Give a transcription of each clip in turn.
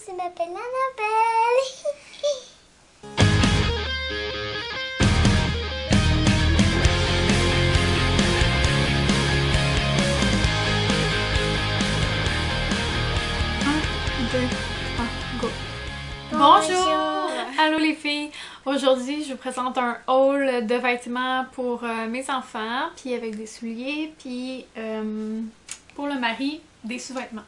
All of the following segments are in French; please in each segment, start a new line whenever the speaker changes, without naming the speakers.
je m'appelle Annabelle.
Go. Bonjour! Allô les filles! Aujourd'hui, je vous présente un haul de vêtements pour mes enfants, puis avec des souliers, puis pour le mari, des sous-vêtements.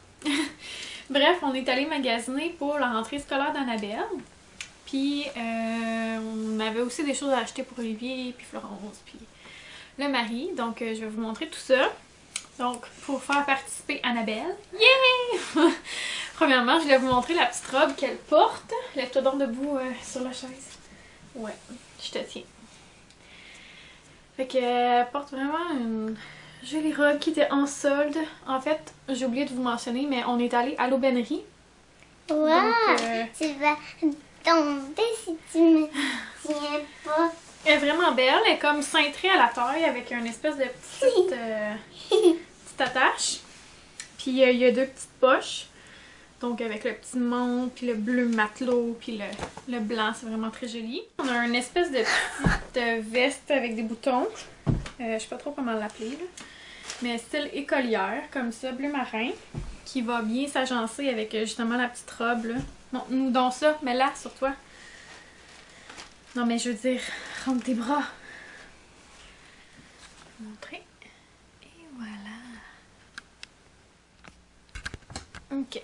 Bref, on est allé magasiner pour la rentrée scolaire d'Annabelle. Puis on avait aussi des choses à acheter pour Olivier, puis Florence, puis le mari. Donc je vais vous montrer tout ça. Donc pour faire participer Annabelle. Yeah! Premièrement, je voulais vous montrer la petite robe qu'elle porte. Lève-toi donc debout sur la chaise. Ouais, je te tiens. Fait qu'elle porte vraiment une jolie robe qui était en solde. En fait, j'ai oublié de vous mentionner, mais on est allé à l'aubainerie.
Wow! Tu vas tomber si tu me tiens pas.
Elle est vraiment belle. Elle est comme cintrée à la taille avec une espèce de petite, petite attache. Puis il y a deux petites poches. Donc avec le petit monde, puis le bleu matelot, puis le blanc, c'est vraiment très joli. On a une espèce de petite veste avec des boutons. Je sais pas trop comment l'appeler, là. Mais style écolière, comme ça, bleu marin, qui va bien s'agencer avec justement la petite robe, là. Non, nous donc ça, mets là sur toi. Non mais je veux dire, rentre tes bras. Montrer. Et voilà. Ok.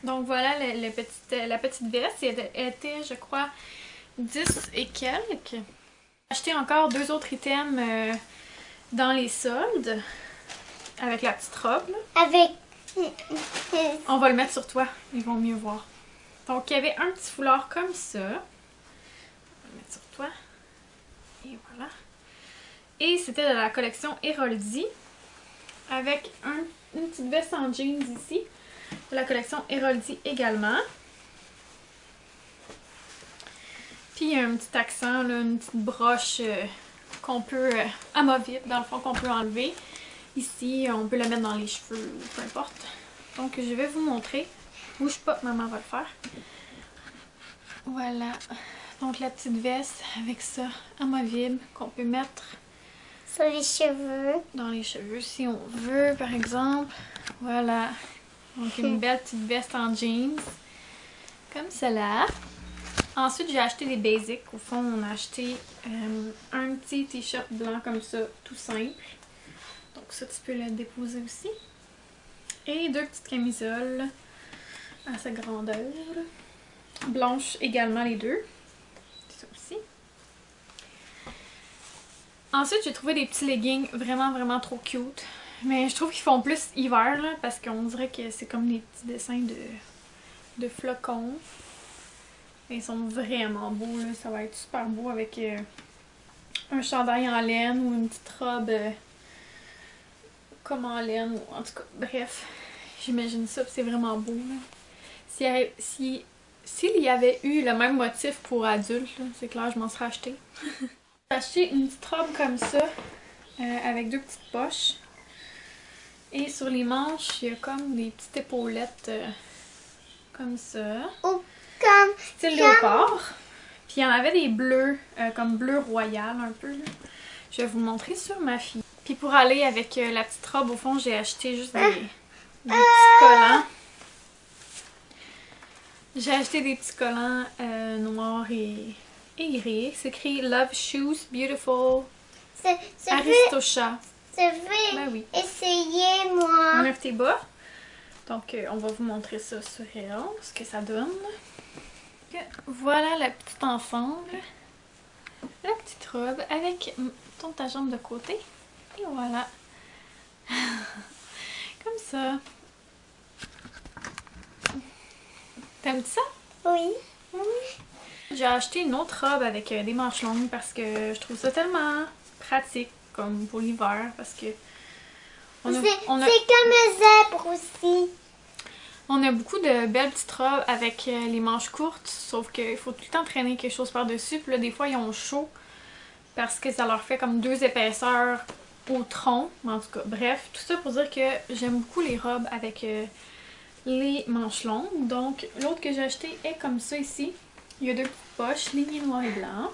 Donc voilà la petite veste. Elle était, je crois, 10 et quelques. J'ai acheté encore deux autres items dans les soldes. Avec la petite robe. Là.
Avec...
On va le mettre sur toi. Ils vont mieux voir. Donc il y avait un petit foulard comme ça. On va le mettre sur toi. Et voilà. Et c'était de la collection Héroldi. Avec une petite veste en jeans ici. De la collection Héroldi également. Puis il y a un petit accent, là, une petite broche qu'on peut, amovible dans le fond, qu'on peut enlever. Ici, on peut la mettre dans les cheveux, peu importe. Donc je vais vous montrer. Bouge pas, maman va le faire. Voilà. Donc la petite veste avec ça, amovible, qu'on peut mettre
sur les cheveux.
Dans les cheveux si on veut, par exemple. Voilà. Donc une belle petite veste en jeans. Comme celle-là. Ensuite, j'ai acheté des basics. Au fond, on a acheté un petit t-shirt blanc comme ça, tout simple. Donc ça, tu peux le déposer aussi. Et deux petites camisoles à sa grandeur. Blanches également les deux. Ça aussi. Ensuite, j'ai trouvé des petits leggings vraiment trop cute. Mais je trouve qu'ils font plus hiver, là, parce qu'on dirait que c'est comme des petits dessins de flocons. Et ils sont vraiment beaux, là. Ça va être super beau avec un chandail en laine ou une petite robe comme en laine. En tout cas, bref, j'imagine ça, c'est vraiment beau. S'il y avait eu le même motif pour adultes, c'est clair, je m'en serais acheté. J'ai acheté une petite robe comme ça, avec deux petites poches. Et sur les manches, il y a comme des petites épaulettes comme ça.
Oh, comme...
Style léopard. Puis il y en avait des bleus, comme bleu royal un peu. Là. Je vais vous le montrer sur ma fille. Puis pour aller avec la petite robe, au fond, j'ai acheté juste des petits collants. J'ai acheté des petits collants noirs et gris. C'est écrit Love Shoes Beautiful Aristocha.
Je veux
Ben oui.
essayer, moi.
Enlève tes bas. Donc, on va vous montrer ça sur elle, ce que ça donne. Voilà la petite ensemble. La petite robe avec ta jambe de côté. Et voilà. Comme ça. T'aimes ça?
Oui.
J'ai acheté une autre robe avec des manches longues parce que je trouve ça tellement pratique comme pour l'hiver parce que
C'est comme un zèbre aussi.
On a beaucoup de belles petites robes avec les manches courtes, sauf qu'il faut tout le temps traîner quelque chose par-dessus. Puis là, des fois, ils ont chaud parce que ça leur fait comme deux épaisseurs au tronc. En tout cas, bref, tout ça pour dire que j'aime beaucoup les robes avec les manches longues. Donc, l'autre que j'ai acheté est comme ça ici. Il y a deux petites poches, lignées noir et blanc.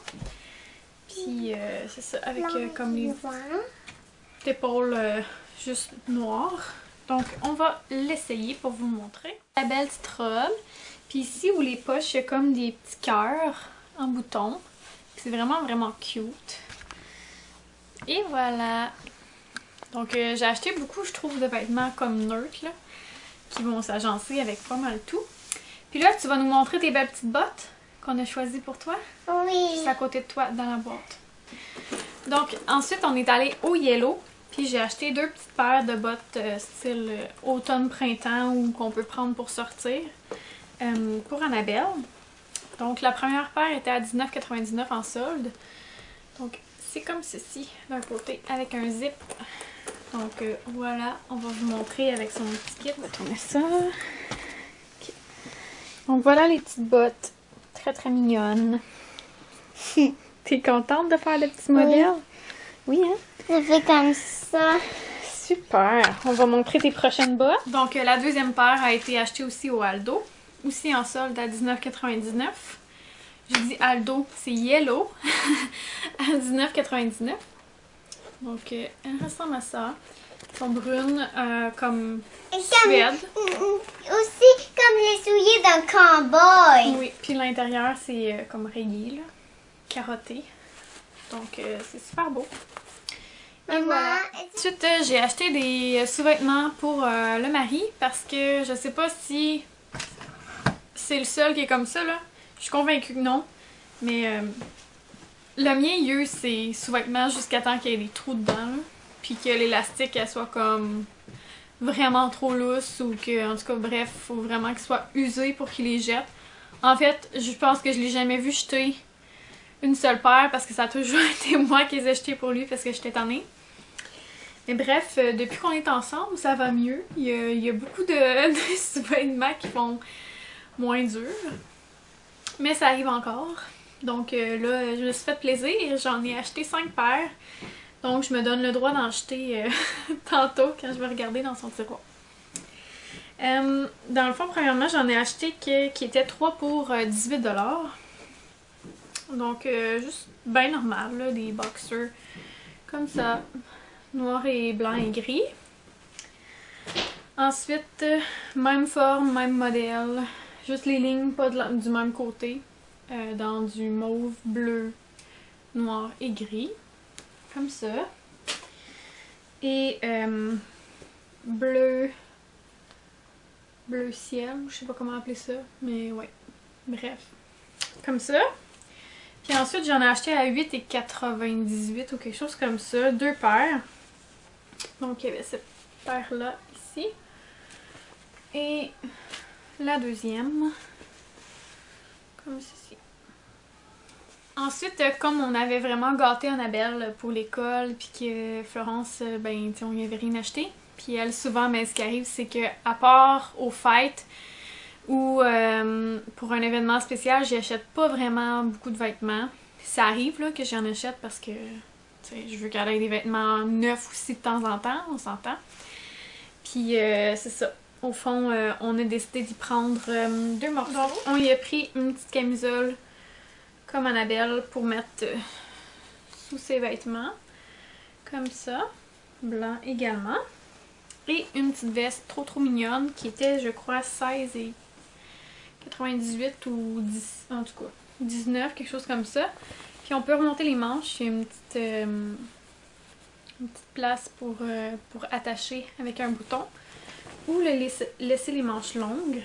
Puis, c'est ça, avec comme les épaules juste noires. Donc, on va l'essayer pour vous montrer. La belle petite robe. Puis ici, où les poches, il y a comme des petits cœurs en bouton. C'est vraiment, vraiment cute. Et voilà. Donc, j'ai acheté beaucoup, je trouve, de vêtements comme neutres, là, qui vont s'agencer avec pas mal tout. Puis là, tu vas nous montrer tes belles petites bottes qu'on a choisies pour toi.
Oui.
Juste à côté de toi, dans la boîte. Donc, ensuite, on est allé au Yellow. Puis j'ai acheté deux petites paires de bottes style automne-printemps ou qu'on peut prendre pour sortir pour Annabelle. Donc, la première paire était à 19,99 en solde. Donc, c'est comme ceci, d'un côté, avec un zip. Donc, voilà, on va vous montrer avec son petit kit. On va tourner ça. Okay. Donc, voilà les petites bottes. Très, très mignonnes. T'es contente de faire le petit modèle? Oui, hein?
Ça fait comme ça.
Super! On va montrer tes prochaines bottes. Donc, la deuxième paire a été achetée aussi au Aldo. Aussi en solde à 19,99. J'ai dit Aldo, c'est Yellow. À 19,99. Donc, elles ressemblent à ça. Elles sont brunes comme Suède.
Aussi comme les souliers d'un cowboy.
Oui, puis l'intérieur, c'est comme rayé, là. Carotté. Donc, c'est super beau. Et voilà. Ensuite, j'ai acheté des sous-vêtements pour le mari parce que je sais pas si c'est le seul qui est comme ça, là. Je suis convaincue que non. Mais le mien, il y a eu ses sous-vêtements jusqu'à temps qu'il y ait des trous dedans, là. Puis que l'élastique, elle soit comme vraiment trop lousse ou que, en tout cas, bref, faut vraiment qu'il soit usé pour qu'il les jette. En fait, je pense que je l'ai jamais vu jeter une seule paire parce que ça a toujours été moi qui les ai jetés pour lui parce que j'étais tannée. Mais bref, depuis qu'on est ensemble, ça va mieux. Il y a beaucoup de sous-vêtements qui font moins dur. Mais ça arrive encore. Donc là, je me suis fait plaisir. J'en ai acheté 5 paires. Donc je me donne le droit d'en acheter tantôt quand je vais regarder dans son tiroir. Dans le fond, premièrement, j'en ai acheté qui était 3 pour 18 $. Donc juste bien normal, là, des boxers comme ça. Noir et blanc et gris. Ensuite, même forme, même modèle. Juste les lignes pas du même côté. Dans du mauve, bleu, noir et gris. Comme ça. Et bleu ciel, je sais pas comment appeler ça. Mais ouais. Bref. Comme ça. Puis ensuite, j'en ai acheté à 8,98 ou quelque chose comme ça. 2 paires. Donc, il y avait cette paire-là ici. Et la deuxième. Comme ceci. Ensuite, comme on avait vraiment gâté Annabelle pour l'école, puis que Florence, ben, on y avait rien acheté. Puis elle, souvent, ben, ce qui arrive, c'est que à part aux fêtes ou pour un événement spécial, j'achète pas vraiment beaucoup de vêtements. Ça arrive là, que j'en achète parce que je veux qu'elle ait des vêtements neufs aussi de temps en temps, on s'entend. Puis c'est ça. Au fond, on a décidé d'y prendre 2 morceaux. Donc, on y a pris une petite camisole comme Annabelle pour mettre sous ses vêtements. Comme ça. Blanc également. Et une petite veste trop mignonne qui était, je crois, 16,98 ou 10, en tout cas 19, quelque chose comme ça. Puis on peut remonter les manches. Il y a une petite place pour attacher avec un bouton. Ou laisser les manches longues.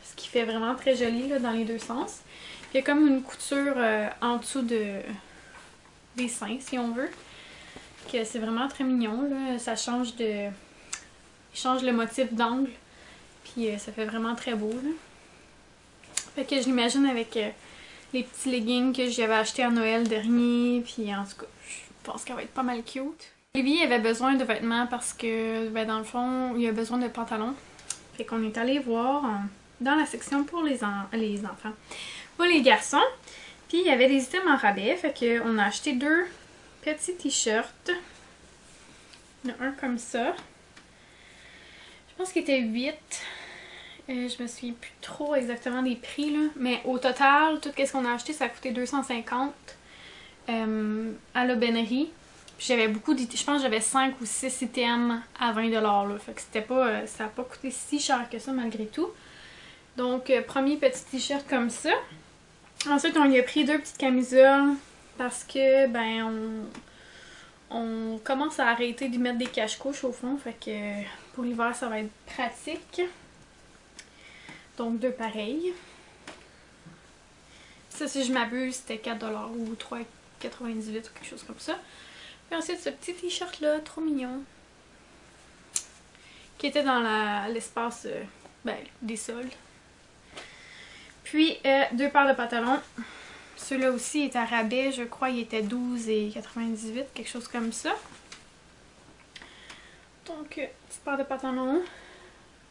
Ce qui fait vraiment très joli là, dans les deux sens. Puis il y a comme une couture en dessous des seins, si on veut. Que c'est vraiment très mignon. Là. Ça change il change le motif d'angle. Puis ça fait vraiment très beau. Là. Fait que je l'imagine avec les petits leggings que j'avais achetés à Noël dernier. Puis en tout cas, je pense qu'elle va être pas mal cute. Lévi avait besoin de vêtements parce que, ben, dans le fond, il a besoin de pantalons. Fait qu'on est allé voir dans la section pour les enfants. Pour les garçons. Puis il y avait des items en rabais. Fait qu'on a acheté 2 petits t-shirts. Il y en a un comme ça. Je pense qu'il était 8. Je me souviens plus trop exactement des prix, là. Mais au total, tout ce qu'on a acheté, ça a coûté 250 à l'aubainerie. Puis j'avais beaucoup d'items, je pense que j'avais 5 ou 6 items à 20$ là. Fait que c'était pas, ça n'a pas coûté si cher que ça malgré tout. Donc, premier petit t-shirt comme ça. Ensuite, on y a pris 2 petites camisoles parce que, ben, on commence à arrêter d'y mettre des cache-couches au fond. Fait que pour l'hiver, ça va être pratique. Donc, 2 pareils. Ça, si je m'abuse, c'était 4$ ou 3,98$ ou quelque chose comme ça. Puis ensuite, ce petit t-shirt-là, trop mignon. Qui était dans l'espace des soldes. Puis, 2 paires de pantalons. Ceux-là aussi étaient à rabais, je crois, il était 12,98$, quelque chose comme ça. Donc, petite paire de pantalons.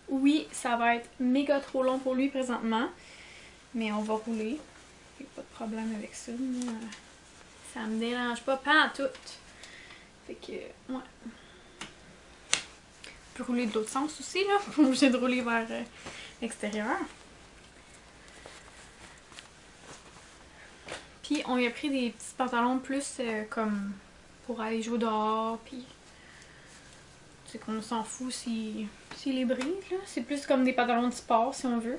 Oui, ça va être méga trop long pour lui présentement, mais on va rouler. Il n'y a pas de problème avec ça. Moi, ça me dérange pas pantoute. Fait que, ouais. Je peux rouler de l'autre sens aussi, là. Pas obligé de rouler vers l'extérieur. Puis on y a pris des petits pantalons plus comme pour aller jouer dehors, puis c'est qu'on s'en fout s'il les brise, là. C'est plus comme des pantalons de sport si on veut.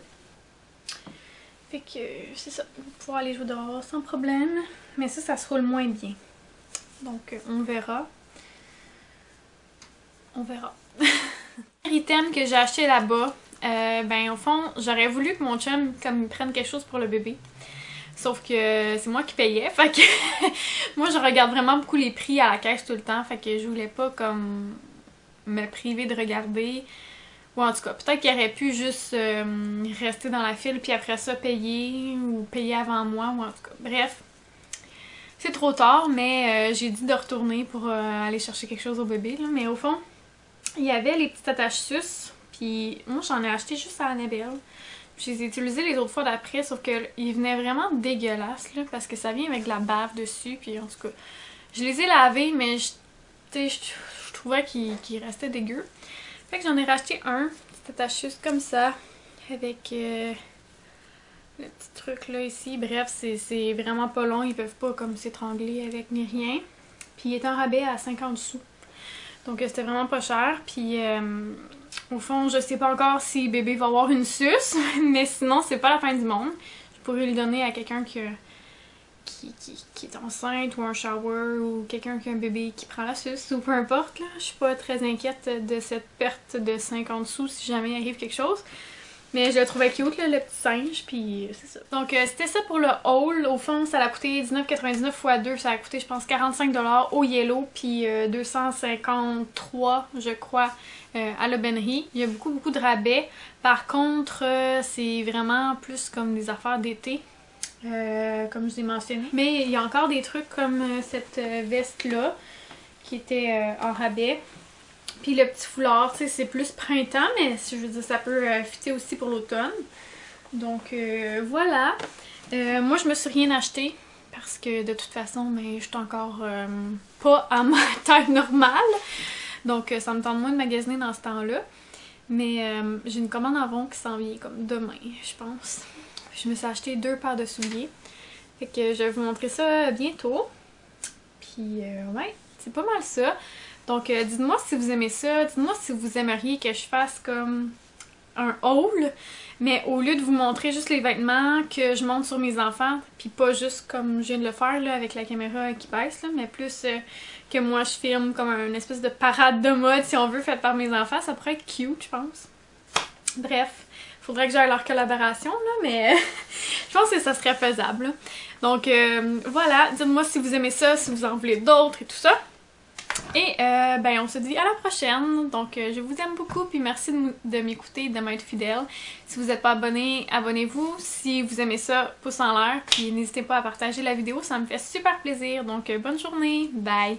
Fait que c'est ça, pouvoir aller jouer dehors sans problème. Mais ça se roule moins bien. Donc on verra. On verra. Item que j'ai acheté là-bas, ben au fond, j'aurais voulu que mon chum comme il prenne quelque chose pour le bébé. Sauf que c'est moi qui payais, fait que moi je regarde vraiment beaucoup les prix à la caisse tout le temps, fait que je voulais pas comme me priver de regarder. Ou en tout cas, peut-être qu'il aurait pu juste rester dans la file puis après ça payer ou payer avant moi, ou en tout cas, bref. C'est trop tard, mais j'ai dit de retourner pour aller chercher quelque chose au bébé, là. Mais au fond, il y avait les petites attaches suces, puis moi j'en ai acheté juste à Annabelle. Je les ai utilisés les autres fois d'après, sauf qu'ils venaient vraiment dégueulasses, là, parce que ça vient avec de la bave dessus, puis en tout cas, je les ai lavés, mais je trouvais qu'ils restaient dégueux. Fait que j'en ai racheté un, petite attache juste comme ça, avec le petit truc là ici. Bref, c'est vraiment pas long, ils peuvent pas comme s'étrangler avec ni rien. Puis il est en rabais à 50 sous. Donc c'était vraiment pas cher, puis au fond, je sais pas encore si bébé va avoir une suce, mais sinon, c'est pas la fin du monde. Je pourrais le donner à quelqu'un qui est enceinte ou un shower ou quelqu'un qui a un bébé qui prend la suce ou peu importe, là. Je suis pas très inquiète de cette perte de 50 sous si jamais il arrive quelque chose. Mais je le trouvais cute, là, le petit singe, puis c'est ça. Donc c'était ça pour le haul. Au fond, ça a coûté 19,99 x 2, ça a coûté je pense 45$ au Yellow, puis 253 je crois à l'aubainerie. Il y a beaucoup de rabais. Par contre, c'est vraiment plus comme des affaires d'été, comme je vous ai mentionné. Mais il y a encore des trucs comme cette veste-là, qui était en rabais. Puis le petit foulard, tu sais, c'est plus printemps, mais je veux dire, ça peut fitter aussi pour l'automne. Donc voilà. Moi, je me suis rien acheté parce que de toute façon, mais je suis encore pas à ma taille normale. Donc ça me tente moins de magasiner dans ce temps-là. Mais j'ai une commande en vente qui s'en vient comme demain, je pense. Je me suis acheté 2 paires de souliers. Fait que je vais vous montrer ça bientôt. Puis ouais, c'est pas mal ça. Donc, dites-moi si vous aimez ça, dites-moi si vous aimeriez que je fasse comme un haul, mais au lieu de vous montrer juste les vêtements que je monte sur mes enfants, puis pas juste comme je viens de le faire là, avec la caméra qui baisse, là, mais plus que moi je filme comme une espèce de parade de mode, si on veut, faite par mes enfants, ça pourrait être cute, je pense. Bref, faudrait que j'aille leur collaboration, là, mais je pense que ça serait faisable. Là. Donc, voilà, dites-moi si vous aimez ça, si vous en voulez d'autres et tout ça. Et ben on se dit à la prochaine. Donc je vous aime beaucoup puis merci de m'écouter et de m'être fidèle. Si vous n'êtes pas abonné, abonnez-vous. Si vous aimez ça, pouce en l'air. Puis n'hésitez pas à partager la vidéo, ça me fait super plaisir. Donc bonne journée, bye!